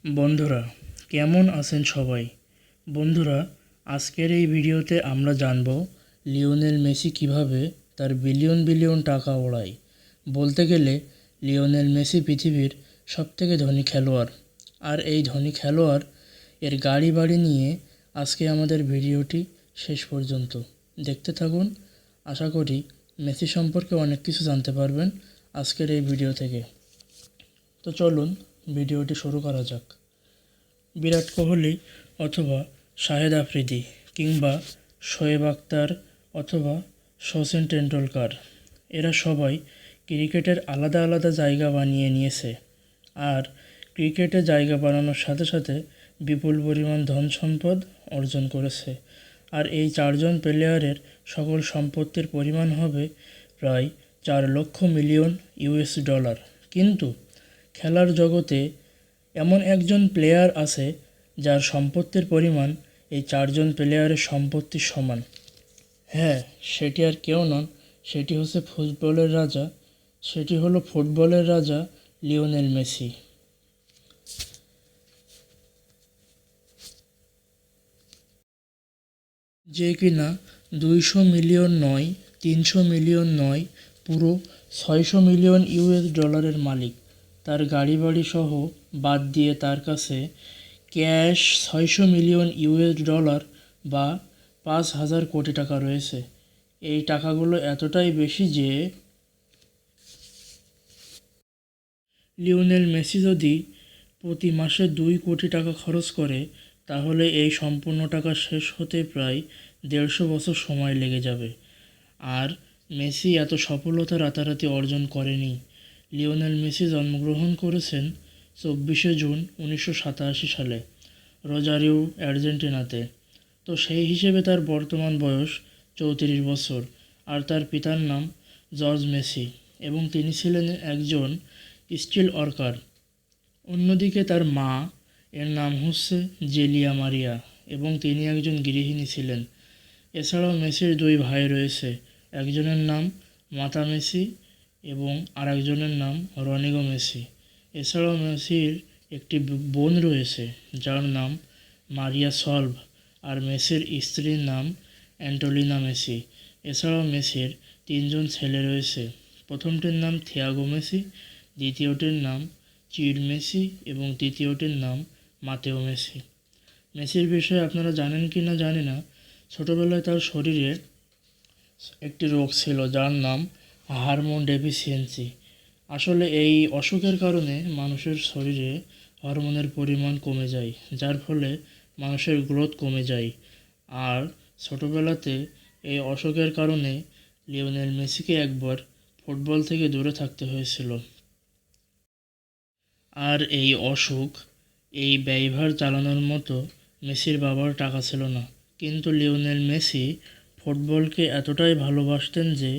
বন্ধুরা, কেমন আছেন সবাই? বন্ধুরা, আজকের এই ভিডিওতে আমরা জানব লিওনেল মেসি কিভাবে তার বিলিয়ন বিলিয়ন টাকা ওড়ায়। বলতে গেলে লিওনেল মেসি পৃথিবীর সবথেকে ধনী খেলোয়াড়। আর এই ধনী খেলোয়াড় এর গাড়ি বাড়ি নিয়ে আজকে আমাদের ভিডিওটি শেষ পর্যন্ত দেখতে থাকুন। আশা করি মেসি সম্পর্কে অনেক কিছু জানতে পারবেন আজকের এই ভিডিও থেকে। তো চলুন ভিডিওটি শুরু করা যাক। বিরাট কোহলি অথবা শাহেদ আফ্রিদি কিংবা শোয়েব আখতার অথবা শচীন টেন্ডুলকার, এরা সবাই ক্রিকেটের আলাদা আলাদা জায়গা বানিয়ে নিয়েছে। আর ক্রিকেটে জায়গা বানানোর সাথে সাথে বিপুল পরিমাণ ধন সম্পদ অর্জন করেছে। আর এই চারজন প্লেয়ারের সকল সম্পত্তির পরিমাণ হবে প্রায় 4 লক্ষ মিলিয়ন ইউএস ডলার। কিন্তু খেলার জগতে এমন একজন প্লেয়ার আছে যার সম্পত্তির পরিমাণ এই চারজন প্লেয়ারের সম্পত্তির সমান। হ্যাঁ, সেটি আর কেউ নন, সেটি হচ্ছে ফুটবলের রাজা, সেটি হলো ফুটবলের রাজা লিওনেল মেসি। যে কিনা 200 মিলিয়ন নয়, 300 মিলিয়ন নয়, পুরো 600 মিলিয়ন ইউএস ডলারের মালিক। তার গাড়ি বাড়ি সহ বাদ দিয়ে তার কাছে ক্যাশ 600 মিলিয়ন ইউএস ডলার বা 5,000 কোটি টাকা রয়েছে। এই টাকাগুলো এতটাই বেশি যে লিওনেল মেসি যদি প্রতি মাসে 2 কোটি টাকা খরচ করে তাহলে এই সম্পূর্ণ টাকা শেষ হতে প্রায় 150 বছর সময় লেগে যাবে। আর মেসি এত সফলতা রাতারাতি অর্জন করেনি। লিওনেল মেসি জন্মগ্রহণ করেছেন 24 জুন 1987 সালে রোজারিও, আর্জেন্টিনাতে। তো সেই হিসেবে তার বর্তমান বয়স 34 বছর। আর তার পিতার নাম জর্জ মেসি এবং তিনি ছিলেন একজন স্টিল ওয়ার্কার। অন্যদিকে তার মা এর নাম হচ্ছে জেলিয়া মারিয়া এবং তিনি একজন গৃহিণী ছিলেন। এছাড়াও মেসির 2 ভাই রয়েছে, একজনের নাম মাতা মেসি এবং আরেকজনের নাম রনিগো মেসি। এছাড়াও মেসির একটি বোন রয়েছে যার নাম মারিয়া সলভ, আর মেসির স্ত্রীর নাম অ্যান্টোলিনা মেসি। এছাড়াও মেসির 3জন ছেলে রয়েছে, প্রথমটির নাম থিয়াগো মেসি, দ্বিতীয়টির নাম চিড মেসি এবং তৃতীয়টির নাম মাতেও মেসি। মেসির বিষয়ে আপনারা জানেন কি না জানি না, ছোটোবেলায় তার শরীরে একটি রোগ ছিল যার নাম হরমোন ডেফিসিয়েন্সি। আসলে এই অসুখের কারণে মানুষের শরীরে হরমোনের পরিমাণ কমে যায়, যার ফলে মানুষের গ্রোথ কমে যায়। আর ছোটোবেলাতে এই অসুখের কারণে লিওনেল মেসিকে একবার ফুটবল থেকে দূরে থাকতে হয়েছিল। আর এই অসুখ, এই ব্যয়ভার চালানোর মতো মেসির বাবার টাকা ছিল না। কিন্তু লিওনেল মেসি ফুটবলকে এতটাই ভালোবাসতেন যে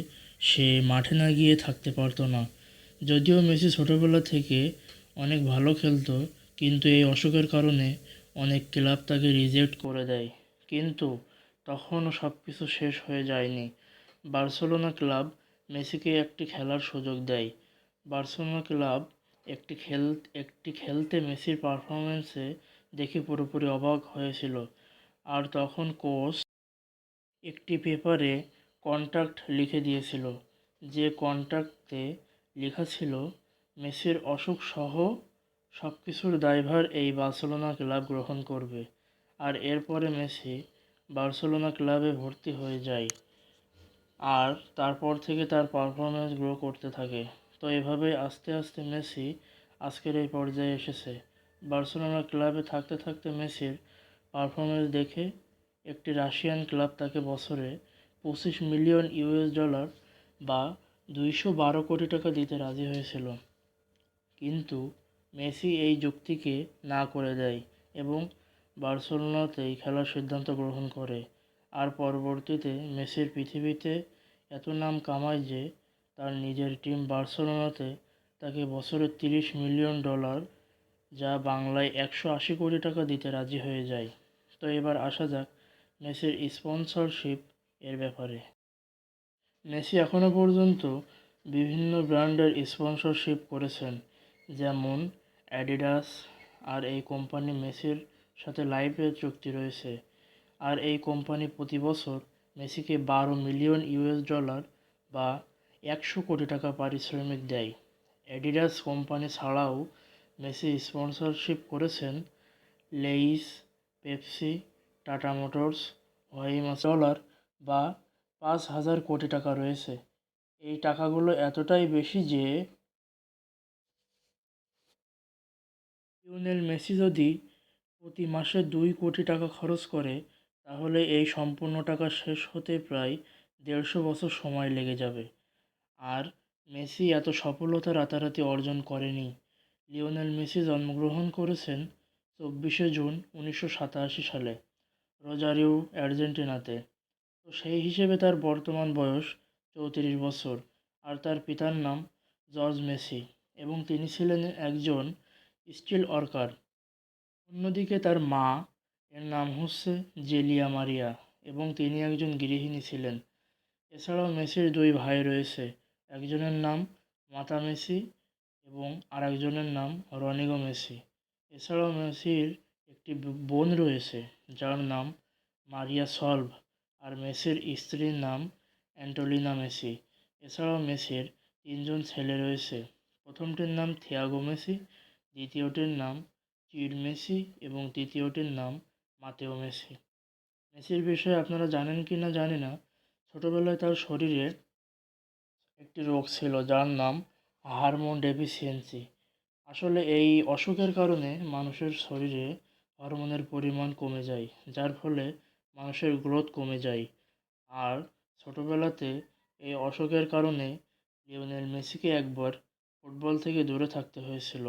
সে মাঠে না গিয়ে থাকতে পারতো না। যদিও মেসি ছোটোবেলা থেকে অনেক ভালো খেলতো, কিন্তু এই অসুখের কারণে অনেক ক্লাব তাকে রিজেক্ট করে দেয়। কিন্তু তখনও সব কিছু শেষ হয়ে যায়নি। বার্সেলোনা ক্লাব মেসিকে একটি খেলার সুযোগ দেয়। বার্সেলোনা ক্লাব একটি খেলতে মেসির পারফরম্যান্সে দেখে পুরোপুরি অবাক হয়েছিল। আর তখন কোচ একটি পেপারে কন্ট্রাক্ট লিখে দিয়েছিল, যে কন্ট্রাক্টে লেখা ছিল মেসির অসুখ সহ সব কিছুর দায়ভার এই বার্সেলোনা ক্লাব গ্রহণ করবে। আর এরপরে মেসি বার্সেলোনা ক্লাবে ভর্তি হয়ে যায়। আর তারপর থেকে তার পারফরম্যান্স গ্রো করতে থাকে। তো এভাবেই আস্তে আস্তে মেসি আজকের এই পর্যায়ে এসেছে। বার্সেলোনা ক্লাবে থাকতে থাকতে মেসির পারফরম্যান্স দেখে একটি রাশিয়ান ক্লাব তাকে বছরে 25 মিলিয়ন ইউএস ডলার বা 212 কোটি টাকা দিতে রাজি হয়েছিল। কিন্তু মেসি এই যুক্তিকে না করে দেয় এবং বার্সেলোনাতেই খেলার সিদ্ধান্ত গ্রহণ করে। আর পরবর্তীতে মেসির পৃথিবীতে এত নাম কামায় যে তার নিজের টিম বার্সেলোনাতে তাকে বছরে 30 মিলিয়ন ডলার, যা বাংলায় 180 কোটি টাকা দিতে রাজি হয়ে যায়। তো এবার আসা যাক মেসির স্পন্সরশিপ এর ব্যাপারে। মেসি এখনও পর্যন্ত বিভিন্ন ব্র্যান্ডের স্পন্সরশিপ করেছেন, যেমন অ্যাডিডাস, আর এই কোম্পানি মেসির সাথে লাইফের চুক্তি রয়েছে। আর এই কোম্পানি প্রতি বছর মেসিকে 12 মিলিয়ন ইউএস ডলার বা 100 কোটি টাকা পারিশ্রমিক দেয়। অ্যাডিডাস কোম্পানি ছাড়াও মেসি স্পন্সরশিপ করেছেন লেইস, পেপসি, টাটা মোটরস, ওয়াইমাস ডলার বা 5,000 কোটি টাকা রয়েছে। এই টাকাগুলো এতটাই বেশি যে লিওনেল মেসি যদি প্রতি মাসে 2 কোটি টাকা খরচ করে তাহলে এই সম্পূর্ণ টাকা শেষ হতে প্রায় 150 বছর সময় লেগে যাবে। আর মেসি এত সফলতা রাতারাতি অর্জন করেনি। লিওনেল মেসি জন্মগ্রহণ করেছেন 24শে জুন 1987 সালে রোজারিও, আর্জেন্টিনাতে। তো সেই হিসেবে তার বর্তমান বয়স 34 বছর। আর তার পিতার নাম জর্জ মেসি এবং তিনি ছিলেন একজন স্টিল ওয়ার্কার। অন্যদিকে তার মা এর নাম হচ্ছে জেলিয়া মারিয়া এবং তিনি একজন গৃহিণী ছিলেন। এছাড়াও মেসির 2 ভাই রয়েছে, একজনের নাম মাতা মেসি এবং আরেকজনের নাম রনিগো মেসি। এছাড়াও মেসির একটি বোন রয়েছে যার নাম মারিয়া সলভ, আর মেসির স্ত্রীর নাম অ্যান্টোলিনা মেসি। এছাড়াও মেসির 3জন ছেলে রয়েছে, প্রথমটির নাম থিয়াগো মেসি, দ্বিতীয়টির নাম চিড মেসি এবং তৃতীয়টির নাম মাতেও মেসি। মেসির বিষয়ে আপনারা জানেন কি না জানি না, ছোটোবেলায় তার শরীরে একটি রোগ ছিল যার নাম হরমোন ডেফিসিয়েন্সি। আসলে এই অসুখের কারণে মানুষের শরীরে হরমোনের পরিমাণ কমে যায়, যার ফলে মানুষের গ্রোথ কমে যায়। আর ছোটোবেলাতে এই অসুখের কারণে লিওনেল মেসিকে একবার ফুটবল থেকে দূরে থাকতে হয়েছিল।